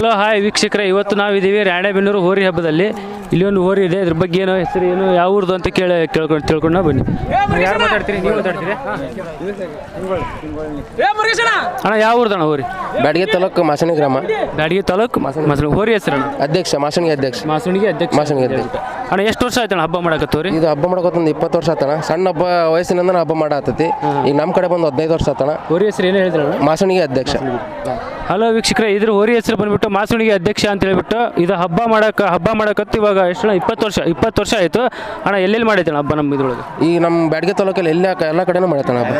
Hello hi ವೀಕ್ಷಕರೇ, ಇವತ್ತು ನಾವಿದ್ದೀವಿ ರಾಣೆಬೆನ್ನೂರು ಹೋರಿ ಹಬ್ಬದಲ್ಲಿ. ಇಲ್ಲಿ ಒಂದು ಹೋರಿ ಇದೆ, ಇದ್ರ ಬಗ್ಗೆ ಏನೋ ಹೆಸರು ಏನು ಯಾವ ಊರ್ದು ಅಂತ ತಿಳ್ಕೊಂಡು ಬನ್ನಿ. ಯಾರು ಮಾತಾಡ್ತೀರಿ? ನೀವು ಮಾತಾಡ್ತೀರಿ? ಅಣ್ಣ ಯಾವ ಊರ್ದಣ್ಣ ಹೋರಿ? ಬ್ಯಾಡಗಿ ತಾಲೂಕು ಮಾಸಣಿ ಗ್ರಾಮ. ಬ್ಯಾಡಗಿ ತಾಲೂಕು ಮಾಸಣಿ. ಹೋರಿ ಹೆಸರಣ್ಣ? ಅಧ್ಯಕ್ಷ ಮಾಸಣಿಗೆ ಅಧ್ಯಕ್ಷ. ಮಾಸಣಿಗೆ ಅಧ್ಯಕ್ಷ. ಮಾಸಣಿಗೆ ಅಧ್ಯಕ್ಷ. ಅಣ್ಣ ಎಷ್ಟು ವರ್ಷ ಆಯ್ತಣ್ಣ ಹಬ್ಬ ಮಾಡಕತ್ತವ್ರಿ? ಇದು ಹಬ್ಬ ಮಾಡಕೋತಂದು 20 ವರ್ಷ ಆತಣ. ಸಣ್ಣ ಹಬ್ಬ ವಯಸ್ಸಿನಿಂದ ಹಬ್ಬ ಮಾಡಾತತಿ. ಈಗ ನಮ್ಮ ಕಡೆ ಬಂದು 15 ವರ್ಷ ಆತಣ. ಹೋರಿ ಹೆಸರು ಏನು ಹೇಳಿದ್ರಣ್ಣ? ಮಾಸಣಿಗೆ ಅಧ್ಯಕ್ಷ. ಹಲೋ ವೀಕ್ಷಕರೇ, ಇದ್ರ ಹೋರಿ ಹೆಸರು ಬಂದ್ಬಿಟ್ಟು ಮಾಸಣಿಗೆ ಅಧ್ಯಕ್ಷ ಅಂತ ಹೇಳ್ಬಿಟ್ಟು ಇದು ಹಬ್ಬ ಮಾಡಕತ್ತು. ಇವಾಗ ಎಷ್ಟು 20 ವರ್ಷ ಆಯಿತು. ಅಣ್ಣ ಎಲ್ಲೆಲ್ಲಿ ಮಾಡೈತಣ್ಣ ಹಬ್ಬ ನಮ್ಮ ಇದ್ರೊಳಗೆ? ಈಗ ನಮ್ಮ ಬ್ಯಾಡಗಿ ತಾಲೂಕಲ್ಲಿ ಎಲ್ಲ ಕಡೆನೂ ಮಾಡೈತಣ ಹಬ್ಬ.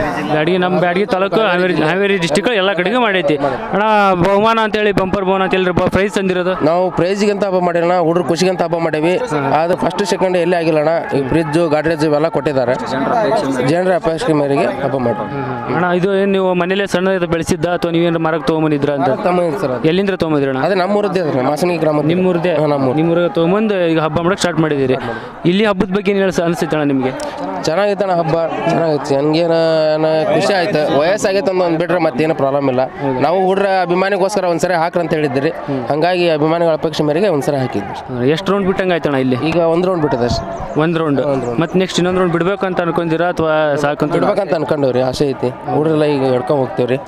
ಬ್ಯಾಡಗಿ ತಾಲೂಕು ಹಾವೇರಿ ಡಿಸ್ಟಿಕ್ ಎಲ್ಲ ಕಡೆಗೂ ಮಾಡೈತಿ. ಅಣ್ಣ ಬಹುಮಾನ ಅಂತೇಳಿ ಬಂಪರ್ ಬಹುಮಾನ ಅಂತ ಹೇಳಿ ಪ್ರೈಸ್ ತಂದಿರೋದು? ನಾವು ಪ್ರೈಜಿಗಂತ ಹಬ್ಬ ಮಾಡಿರೋಣ, ಹುಡುಗರು ಖುಷಿಗಂತ ಹಬ್ಬ ಮಾಡೇವಿ. ಅದು ಫಸ್ಟ್ ಸೆಕೆಂಡ್ ಎಲ್ಲಿ ಆಗಿಲ್ಲಣ್ಣ. ಈ ಫ್ರಿಜ್ಜು ಗಾಡ್ರೇಜ್ ಇವೆಲ್ಲ ಕೊಟ್ಟಿದ್ದಾರೆ. ಜನರ ಅಪೇಕ್ಷೆ ಮೇರೆಗೆ ಹಬ್ಬ ಮಾಡಿ. ಅಣ್ಣ ಇದು ಏನು ನೀವು ಮನೇಲೆ ಸಣ್ಣ ಬೆಳೆಸಿದ್ದ ಅಥವಾ ನೀವೇನು ಮರಕ್ಕೆ ತೊಗೊಂಬಂದಿದ್ರ ಅಂತ? ಸರ್ ಎಲ್ಲಿಂದ ತೊಗೊಂಬಂದಿರಣ್ಣ? ಅದೇ ನಮ್ಮೂರದ್ದೇ ಮಾಸಣಿ ಗ್ರಾಮ. ನಿಮ್ಮೂರದೇ? ನಿಮ್ಮೂರಿಗೆ ತೊಗೊಂಬಂದು ಈಗ ಹಬ್ಬ ಮಾಡಕ್ಕೆ ಸ್ಟಾರ್ಟ್ ಮಾಡಿದ್ದೀರಿ. ಇಲ್ಲಿ ಹಬ್ಬದ ಬಗ್ಗೆ ಏನು ಅನಿಸ್ತೈತಣ್ಣ ನಿಮಗೆ? ಚೆನ್ನಾಗಿತ್ತಣ್ಣ ಹಬ್ಬ, ಚೆನ್ನಾಗಿತ್ತು. ನನಗೇನು ಖುಷಿ ಆಯ್ತು. ವಯಸ್ಸಾಗೈತೆ ಒಂದು ಬಿಟ್ರೆ ಮತ್ತೇನು ಪ್ರಾಬ್ಲಮ್ ಇಲ್ಲ. ನಾವು ಹುಡ್ರ ಅಭಿಮಾನಿಗೋಸ್ಕರ ಒಂದ್ಸರಿ ಹಾಕ್ರಿ ಅಂತ ಹೇಳಿದ್ರಿ. ಹಾಗಾಗಿ ಅಭಿಮಾನಿಗಳ ಅಪೇಕ್ಷೆ ಮೇರೆಗೆ ಒಂದ್ಸರಿ ಹಾಕಿದ್ವಿ. ಎಷ್ಟು ರೌಂಡ್ ಬಿಟ್ಟಂಗೆ ಆಯ್ತಣ್ಣ ಇಲ್ಲಿ? ಈಗ ಒಂದು ರೌಂಡ್ ಬಿಟ್ಟಿದೆ ಅಷ್ಟೇ. ಒಂದು ರೌಂಡ್. ಮತ್ತೆ ನೆಕ್ಸ್ಟ್ ಇನ್ನೊಂದು ರೌಂಡ್ ಬಿಡ್ಬೇಕು ಅಂತ ಅನ್ಕೊಂಡಿರಾ ಅಥವಾ ಸಾಕಂತ? ಬಿಡ್ಬೇಕಂತ ಅನ್ಕೊಂಡವ್ರಿ, ಆಸೆ ಐತಿ. ಹುಡ್ರೆಲ್ಲ ಈಗ ಹಿಡ್ಕೊಂಡು ಹೋಗ್ತೇವ್ರಿ.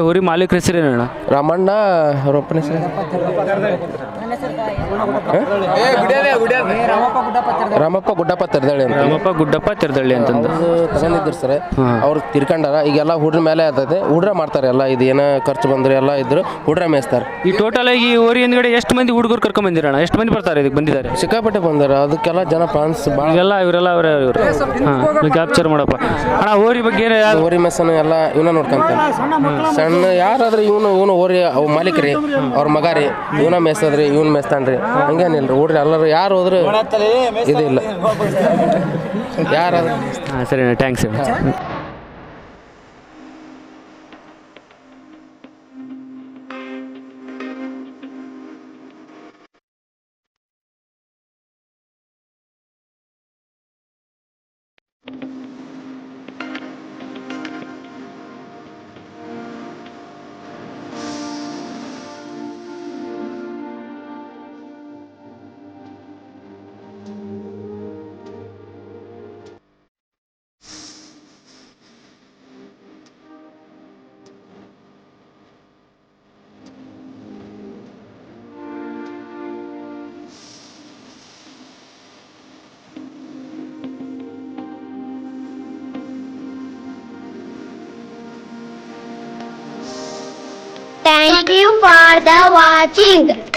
ಹೋರಿ ಮಾಲೀಕರ ಹೆಸರೇನಣ್ಣ? ರಾಮಣ್ಣ ರೊಪ್ಪನ ಹೆಸರು ರಾಮಪ್ಪ ಗುಡ್ಡಪ್ಪ ತೆರದಳ್ಳಿ ಅಂತ. ರಾಮಪ್ಪ ಗುಡ್ಡಪ್ಪ ತೆರದಳ್ಳಿ ಅಂತಂದು ತಗೊಂಡಿದ್ರು ಸರ್. ಅವ್ರು ತಿರ್ಕೊಂಡಾರ. ಈಗೆಲ್ಲ ಹುಡ್ರ ಮೇಲೆ ಆಗ್ತದೆ. ಹುಡ್ರ ಮಾಡ್ತಾರೆ ಎಲ್ಲ. ಇದು ಏನೋ ಖರ್ಚು ಬಂದ್ರೆ ಎಲ್ಲ ಇದ್ರು ಹುಡ್ರ ಮೇಯಿಸ್ತಾರೆ. ಈ ಟೋಟಲ್ ಆಗಿ ಹೋರಿ ಹಿಂದ್ಗಡೆ ಎಷ್ಟು ಮಂದಿ ಹುಡುಗರು ಕರ್ಕೊಂಡ್ ಬಂದಿರಣ್ಣ? ಎಷ್ಟು ಮಂದಿ ಬರ್ತಾರೆ ಇದಕ್ಕೆ ಬಂದಿದ್ದಾರೆ? ಸಿಕ್ಕಾಪಟ್ಟೆ ಬಂದಾರ. ಅದಕ್ಕೆಲ್ಲ ಜನ ಫ್ಯಾನ್ಸ್ ಇವರೆಲ್ಲ ಇವರು ಕ್ಯಾಪ್ಚರ್ ಮಾಡಪ್ಪ. ಅಣ್ಣ ಹೋರಿ ಬಗ್ಗೆ ಹೋರಿ ಮೆಸ್ಸನ್ನು ಎಲ್ಲ ಇವನ ನೋಡ್ಕೊಂತಾನೆ. ಸಣ್ಣ ಯಾರಾದ್ರೆ ಇವನು ಹೋರಿ ಮಾಲೀಕರಿ ಅವ್ರ ಮಗ ರೀ. ಇವನ ಮೇಯ್ಸದ್ರಿ, ಇವನ್ ಮೇಯ್ಸ್ತಾನ್ರಿ. ಹಂಗೇನಿಲ್ರಿ. ಹುಡ್ರಿ ಎಲ್ಲರೂ ಯಾರು ಹೋದ್ರು ಇದು ಇಲ್ಲ. ಯಾರಾದ್ರೂ ಸರಿ, thanks. Thank you for the watching.